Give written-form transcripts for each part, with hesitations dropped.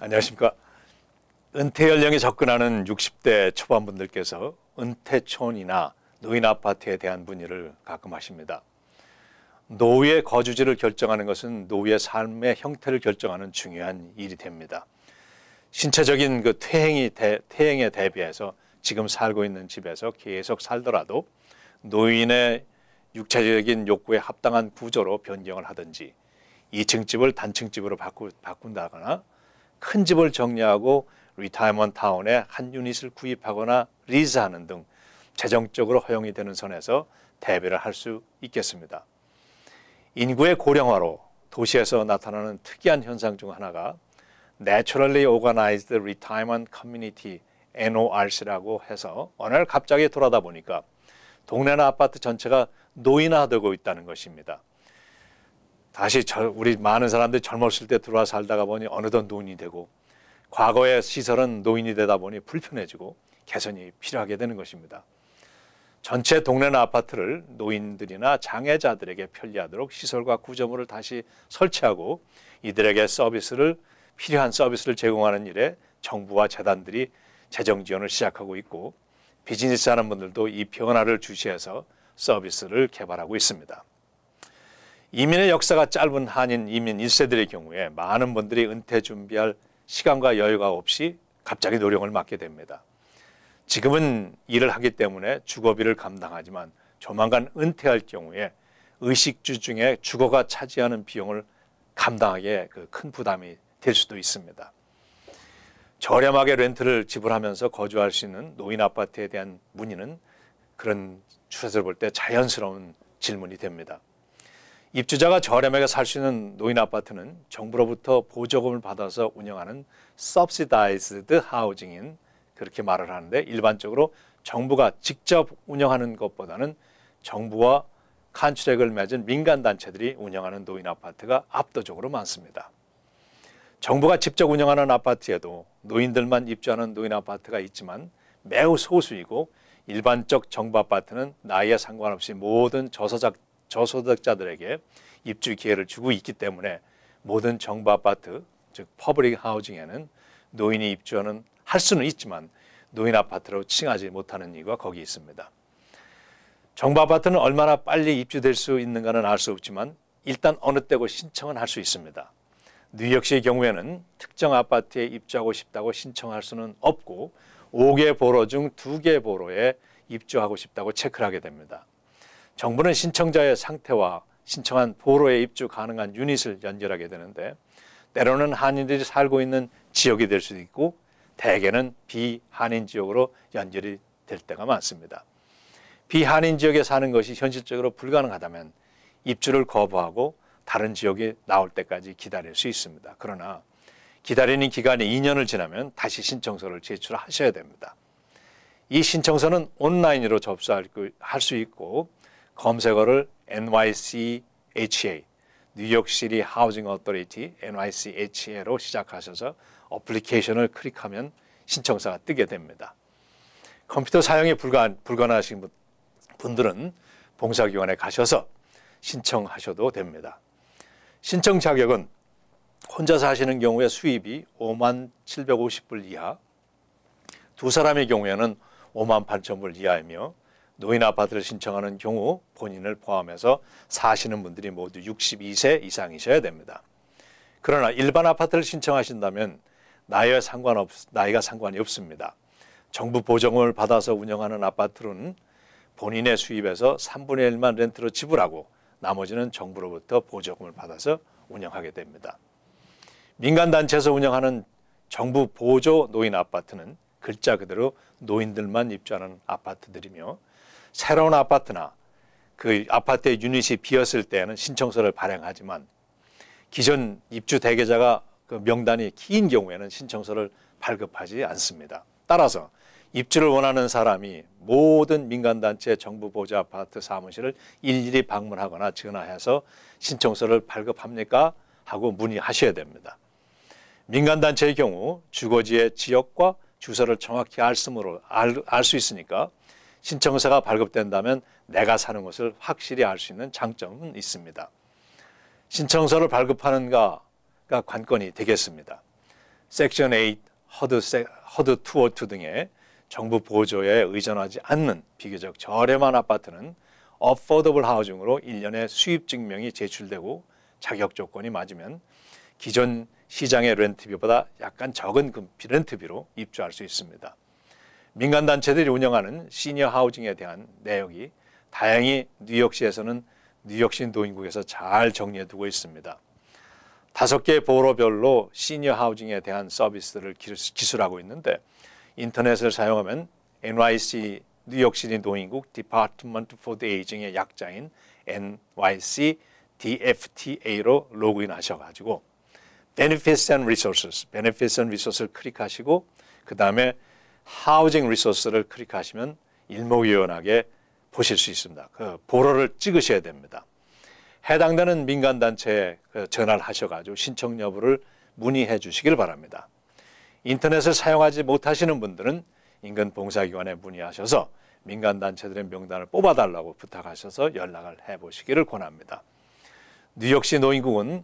안녕하십니까. 은퇴 연령에 접근하는 60대 초반분들께서 은퇴촌이나 노인 아파트에 대한 문의를 가끔 하십니다. 노후의 거주지를 결정하는 것은 노후의 삶의 형태를 결정하는 중요한 일이 됩니다. 신체적인 그 퇴행에 대비해서 지금 살고 있는 집에서 계속 살더라도 노인의 육체적인 욕구에 합당한 구조로 변경을 하든지 2층 집을 단층집으로 바꾼다거나 큰 집을 정리하고 리타이먼트 타운에 한 유닛을 구입하거나 리즈하는 등 재정적으로 허용이 되는 선에서 대비를 할 수 있겠습니다. 인구의 고령화로 도시에서 나타나는 특이한 현상 중 하나가 Naturally Organized Retirement Community NORC라고 해서 어느 날 갑자기 돌아다 보니까 동네나 아파트 전체가 노인화되고 있다는 것입니다. 다시 우리 많은 사람들이 젊었을 때 들어와 살다가 보니 어느덧 노인이 되고 과거의 시설은 노인이 되다 보니 불편해지고 개선이 필요하게 되는 것입니다. 전체 동네나 아파트를 노인들이나 장애자들에게 편리하도록 시설과 구조물을 다시 설치하고 이들에게 필요한 서비스를 제공하는 일에 정부와 재단들이 재정 지원을 시작하고 있고 비즈니스 하는 분들도 이 변화를 주시해서 서비스를 개발하고 있습니다. 이민의 역사가 짧은 한인 이민 1세들의 경우에 많은 분들이 은퇴 준비할 시간과 여유가 없이 갑자기 노령을 맞게 됩니다. 지금은 일을 하기 때문에 주거비를 감당하지만 조만간 은퇴할 경우에 의식주 중에 주거가 차지하는 비용을 감당하기에 큰 부담이 될 수도 있습니다. 저렴하게 렌트를 지불하면서 거주할 수 있는 노인 아파트에 대한 문의는 그런 추세를 볼 때 자연스러운 질문이 됩니다. 입주자가 저렴하게 살 수 있는 노인 아파트는 정부로부터 보조금을 받아서 운영하는 subsidized housing인 그렇게 말을 하는데 일반적으로 정부가 직접 운영하는 것보다는 정부와 컨트랙을 맺은 민간단체들이 운영하는 노인 아파트가 압도적으로 많습니다. 정부가 직접 운영하는 아파트에도 노인들만 입주하는 노인 아파트가 있지만 매우 소수이고 일반적 정부 아파트는 나이에 상관없이 모든 저소득자들에게 입주 기회를 주고 있기 때문에 모든 정부 아파트, 즉 퍼블릭 하우징에는 노인이 입주하는 할 수는 있지만 노인 아파트로 칭하지 못하는 이유가 거기 있습니다. 정부 아파트는 얼마나 빨리 입주될 수 있는가는 알 수 없지만 일단 어느 때고 신청은 할 수 있습니다. 뉴욕시의 경우에는 특정 아파트에 입주하고 싶다고 신청할 수는 없고 5개 보로 중 2개 보로에 입주하고 싶다고 체크를 하게 됩니다. 정부는 신청자의 상태와 신청한 보로에 입주 가능한 유닛을 연결하게 되는데 때로는 한인들이 살고 있는 지역이 될 수도 있고 대개는 비한인 지역으로 연결이 될 때가 많습니다. 비한인 지역에 사는 것이 현실적으로 불가능하다면 입주를 거부하고 다른 지역이 나올 때까지 기다릴 수 있습니다. 그러나 기다리는 기간이 2년을 지나면 다시 신청서를 제출하셔야 됩니다. 이 신청서는 온라인으로 접수할 수 있고 검색어를 NYCHA, 뉴욕시티 하우징 어토리티 NYCHA로 시작하셔서 어플리케이션을 클릭하면 신청서가 뜨게 됩니다. 컴퓨터 사용이 불가능하신 분들은 봉사기관에 가셔서 신청하셔도 됩니다. 신청 자격은 혼자 사시는 경우에 수입이 5750불 이하, 두 사람의 경우에는 58,000불 이하이며 노인 아파트를 신청하는 경우 본인을 포함해서 사시는 분들이 모두 62세 이상이셔야 됩니다. 그러나 일반 아파트를 신청하신다면 나이가 상관이 없습니다. 정부 보조금을 받아서 운영하는 아파트는 본인의 수입에서 3분의 1만 렌트로 지불하고 나머지는 정부로부터 보조금을 받아서 운영하게 됩니다. 민간단체에서 운영하는 정부 보조 노인 아파트는 글자 그대로 노인들만 입주하는 아파트들이며 새로운 아파트나 그 아파트의 유닛이 비었을 때에는 신청서를 발행하지만 기존 입주 대계자가 그 명단이 긴 경우에는 신청서를 발급하지 않습니다. 따라서 입주를 원하는 사람이 모든 민간단체 정부 보조 아파트 사무실을 일일이 방문하거나 전화해서 신청서를 발급합니까? 하고 문의하셔야 됩니다. 민간단체의 경우 주거지의 지역과 주소를 정확히 알 수 있으니까 신청서가 발급된다면 내가 사는 곳을 확실히 알 수 있는 장점은 있습니다. 신청서를 발급하는가가 관건이 되겠습니다. 섹션 8, 허드 202 등의 정부 보조에 의존하지 않는 비교적 저렴한 아파트는 어포더블 하우징으로 1년에 수입 증명이 제출되고 자격 조건이 맞으면 기존 시장의 렌트비보다 약간 적은 렌트비로 입주할 수 있습니다. 민간단체들이 운영하는 시니어 하우징에 대한 내역이 다행히 뉴욕시에서는 뉴욕시 노인국에서 잘 정리해두고 있습니다. 5개의 보로별로 시니어 하우징에 대한 서비스를 기술하고 있는데 인터넷을 사용하면 NYC 뉴욕시티 노인국 Department for the Aging의 약자인 NYC DFTA로 로그인 하셔가지고 Benefits and Resource를 클릭하시고 그 다음에 Housing Resource를 클릭하시면 일목요연하게 보실 수 있습니다. 그 보로를 찍으셔야 됩니다. 해당되는 민간단체에 전화를 하셔가지고 신청 여부를 문의해 주시길 바랍니다. 인터넷을 사용하지 못하시는 분들은 인근 봉사기관에 문의하셔서 민간단체들의 명단을 뽑아달라고 부탁하셔서 연락을 해보시기를 권합니다. 뉴욕시 노인국은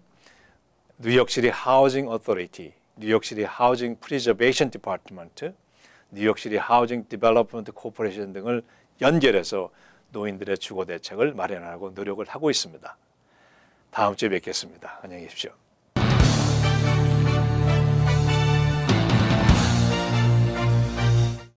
뉴욕시티 하우징 어토리티, 뉴욕시티 하우징 프리저베이션 디파트먼트, 뉴욕시티 하우징 디벨롭먼트 코퍼레이션 등을 연결해서 노인들의 주거 대책을 마련하고 노력을 하고 있습니다. 다음 주에 뵙겠습니다. 안녕히 계십시오.